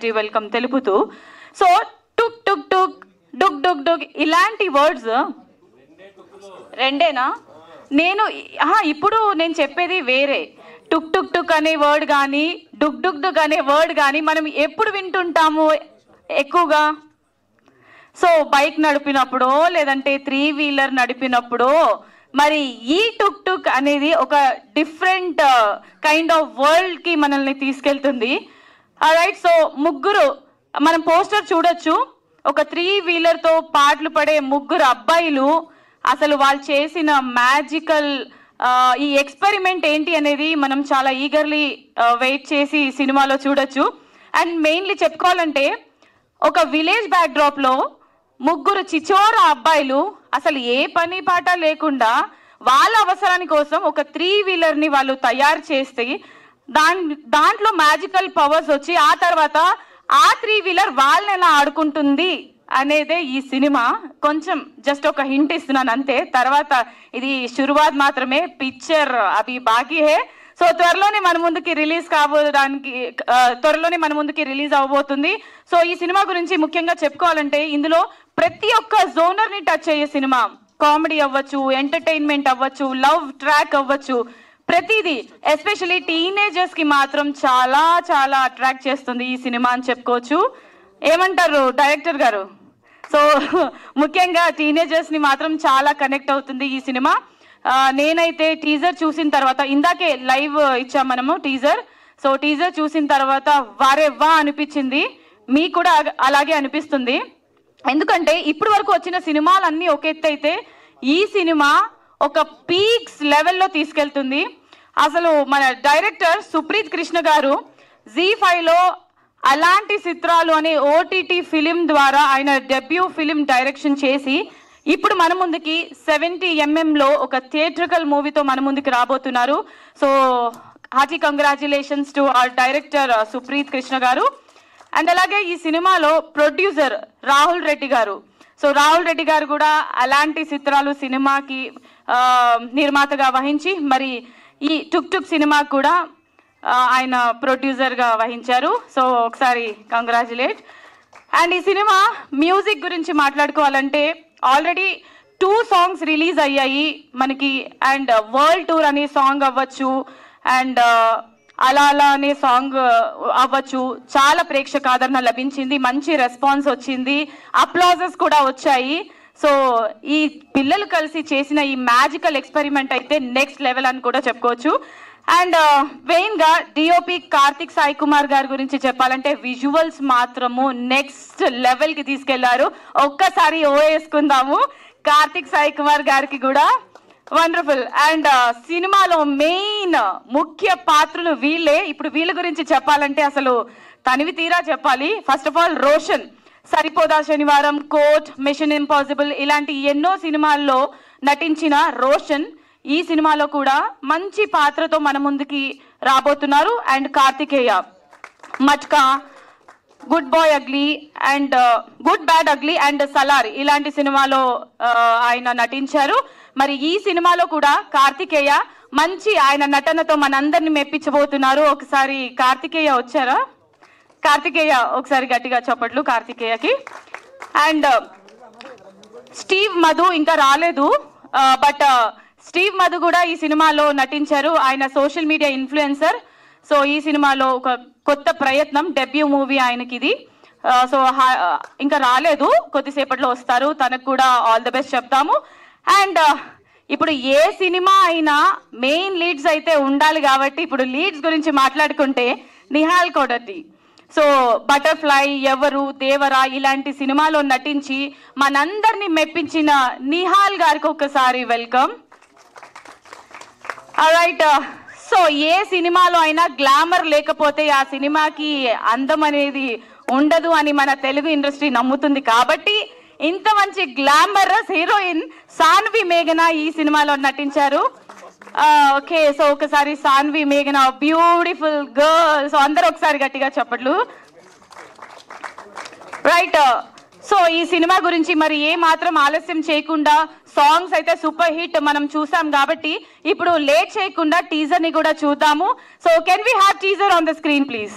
Positive welcome తెలుపుతూ, so టుక్ టుక్ టుక్, Duc Duc Duc ఇలాంటి words రెండేనా? ఇప్పుడు నేను చెప్పేది వేరే. టుక్ టుక్ టుక్ అనే వర్డ్ కానీ, డుక్ డుక్ డుక్ అనే వర్డ్ కానీ మనం ఎప్పుడు వింటుంటాము ఎక్కువగా? సో బైక్ నడిపినప్పుడో లేదంటే 3-వీలర్ నడిపినప్పుడో. మరి ఈ టుక్ టుక్ అనేది ఒక డిఫరెంట్ కైండ్ ఆఫ్ వరల్డ్ కి మనల్ని తీసుకెళ్తుంది. రైట్, సో ముగ్గురు మనం పోస్టర్ చూడొచ్చు. ఒక 3-వీలర్ తో పాటలు పడే ముగ్గురు అబ్బాయిలు. అసలు వాళ్ళు చేసిన మ్యాజికల్ ఈ ఎక్స్పెరిమెంట్ ఏంటి అనేది మనం చాలా ఈగర్లీ వెయిట్ చేసి సినిమాలో చూడొచ్చు. అండ్ మెయిన్లీ చెప్పుకోవాలంటే ఒక విలేజ్ బ్యాక్ డ్రాప్ లో ముగ్గురు చిచోర అబ్బాయిలు అసలు ఏ పని పాట లేకుండా వాళ్ళ అవసరాని కోసం ఒక 3-వీలర్ ని వాళ్ళు తయారు చేస్తే దాంట్లో మ్యాజికల్ పవర్స్ వచ్చి ఆ తర్వాత ఆ 3-వీలర్ వాళ్ళని ఎలా ఆడుకుంటుంది అనేదే ఈ సినిమా. కొంచెం జస్ట్ ఒక హింట్ ఇస్తున్నాను అంతే. తర్వాత ఇది శురువాత్ మాత్రమే, పిక్చర్ అవి బాకీ హే. సో త్వరలోనే మన ముందుకి రిలీజ్ అవబోతుంది. సో ఈ సినిమా గురించి ముఖ్యంగా చెప్పుకోవాలంటే ఇందులో ప్రతి ఒక్క జోనర్ ని టచ్ అయ్యే సినిమా. కామెడీ అవ్వచ్చు, ఎంటర్టైన్మెంట్ అవ్వచ్చు, లవ్ ట్రాక్ అవ్వచ్చు, ప్రతిదీ ఎస్పెషల్లీ టీనేజర్స్ కి మాత్రం చాలా చాలా అట్రాక్ట్ చేస్తుంది ఈ సినిమా అని చెప్పుకోవచ్చు. ఏమంటారు డైరెక్టర్ గారు? సో ముఖ్యంగా టీనేజర్స్ ని మాత్రం చాలా కనెక్ట్ అవుతుంది ఈ సినిమా. నేనైతే టీజర్ చూసిన తర్వాత, ఇందాకే లైవ్ ఇచ్చాం మనము టీజర్. సో టీజర్ చూసిన తర్వాత వారెవ్వా అనిపించింది. మీకు కూడా అలాగే అనిపిస్తుంది. ఎందుకంటే ఇప్పటి వరకు వచ్చిన సినిమాలన్నీ ఒక ఎత్తు అయితే ఈ సినిమా ఒక పీక్స్ లెవెల్లో తీసుకెళ్తుంది. అసలు మన డైరెక్టర్ సుప్రీత్ కృష్ణ గారు ZEE5లో అలాంటి చిత్రాలు అనే OTT ఫిలిం ద్వారా ఆయన డెబ్యూ ఫిలిం డైరెక్షన్ చేసి ఇప్పుడు మన ముందుకి 70mm లో ఒక థియేట్రికల్ మూవీతో మన ముందుకి రాబోతున్నారు. So hearty congratulations to our director Supreeth Krishna garu. And అలాగే ఈ సినిమాలో ప్రొడ్యూసర్ రాహుల్ రెడ్డి గారు. సో రాహుల్ రెడ్డి గారు కూడా అలాంటి చిత్రాలు సినిమాకి నిర్మాతగా వహించి మరి ఈ టుక్ టుక్ సినిమాకి కూడా ఆయన ప్రొడ్యూసర్గా వహించారు. సో ఒకసారి కంగ్రాచులేట్. అండ్ ఈ సినిమా మ్యూజిక్ గురించి మాట్లాడుకోవాలంటే ఆల్రెడీ 2 సాంగ్స్ రిలీజ్ అయ్యాయి మనకి. అండ్ వరల్డ్ టూర్ అనే సాంగ్ అవ్వచ్చు, అండ్ అలా అలా అనే సాంగ్ అవ్వచ్చు, చాలా ప్రేక్షక ఆదరణ లభించింది, మంచి రెస్పాన్స్ వచ్చింది, అప్లాజెస్ కూడా వచ్చాయి. సో ఈ పిల్లలు కలిసి చేసిన ఈ మ్యాజికల్ ఎక్స్పెరిమెంట్ అయితే నెక్స్ట్ లెవెల్ అని కూడా చెప్పుకోవచ్చు. అండ్ మెయిన్ గా డిఓపి కార్తిక్ సాయి కుమార్ గారి గురించి చెప్పాలంటే విజువల్స్ మాత్రము నెక్స్ట్ లెవెల్ కి తీసుకెళ్లారు. ఒక్కసారి వేసుకుందాము కార్తిక్ సాయి కుమార్ గారికి కూడా. వండర్ఫుల్. అండ్ సినిమాలో మెయిన్ ముఖ్య పాత్రలు వీళ్ళే. ఇప్పుడు వీళ్ళ గురించి చెప్పాలంటే అసలు తనివి తీరా చెప్పాలి. ఫస్ట్ ఆఫ్ ఆల్ రోషన్, సరిపోదా శనివారం, కోర్ట్, మిషన్ ఇంపాసిబుల్ ఇలాంటి ఎన్నో సినిమాల్లో నటించిన రోషన్ ఈ సినిమాలో కూడా మంచి పాత్రతో మన ముందుకి రాబోతున్నారు. And Karthikeya, Matka, good boy ugly and Good Bad Ugly and Salaar ఇలాంటి సినిమాలో ఆయన నటించారు. మరి ఈ సినిమాలో కూడా కార్తికేయ మంచి ఆయన నటనతో మనందరిని మెప్పించబోతున్నారు. ఒకసారి కార్తికేయ వచ్చారా? కార్తికేయ ఒకసారి గట్టిగా చప్పట్లు కార్తికేయకి. అండ్ స్టీవ్ మధు ఇంకా రాలేదు, బట్ స్టీవ్ మధు కూడా ఈ సినిమాలో నటించారు. ఆయన సోషల్ మీడియా ఇన్ఫ్లుయెన్సర్. సో ఈ సినిమాలో ఒక కొత్త ప్రయత్నం, డెబ్యూ మూవీ ఆయనకి ఇది. సో ఇంకా రాలేదు, కొద్దిసేపట్లో వస్తారు. తనకు కూడా ఆల్ ది బెస్ట్ చెప్తాము. అండ్ ఇప్పుడు ఏ సినిమా అయినా మెయిన్ లీడ్స్ అయితే ఉండాలి కాబట్టి ఇప్పుడు లీడ్స్ గురించి మాట్లాడుకుంటే నిహాల్ కోడటి. సో బటర్ఫ్లై, ఎవరు, దేవరా ఇలాంటి సినిమాలో నటించి మనందరినీ మెప్పించిన నిహాల్ గారికి ఒకసారి వెల్కమ్. రైట్, సో ఏ సినిమాలో అయినా గ్లామర్ లేకపోతే ఆ సినిమాకి అందం అనేది ఉండదు అని మన తెలుగు ఇండస్ట్రీ నమ్ముతుంది. కాబట్టి ఇంత మంచి గ్లామరస్ హీరోయిన్ సాన్వి మేఘన ఈ సినిమాలో నటించారు. ఓకే, సో ఒకసారి సాన్వి మేఘన, బ్యూటిఫుల్ గర్ల్. సో అందరూ ఒకసారి గట్టిగా చెప్పట్లు. రైట్, సో ఈ సినిమా గురించి మరి ఏ మాత్రం ఆలస్యం చేయకుండా, సాంగ్స్ అయితే సూపర్ హిట్ మనం చూసాం కాబట్టి ఇప్పుడు లేట్ చేయకుండా టీజర్ ని కూడా చూద్దాము. So can we have teaser on the screen please?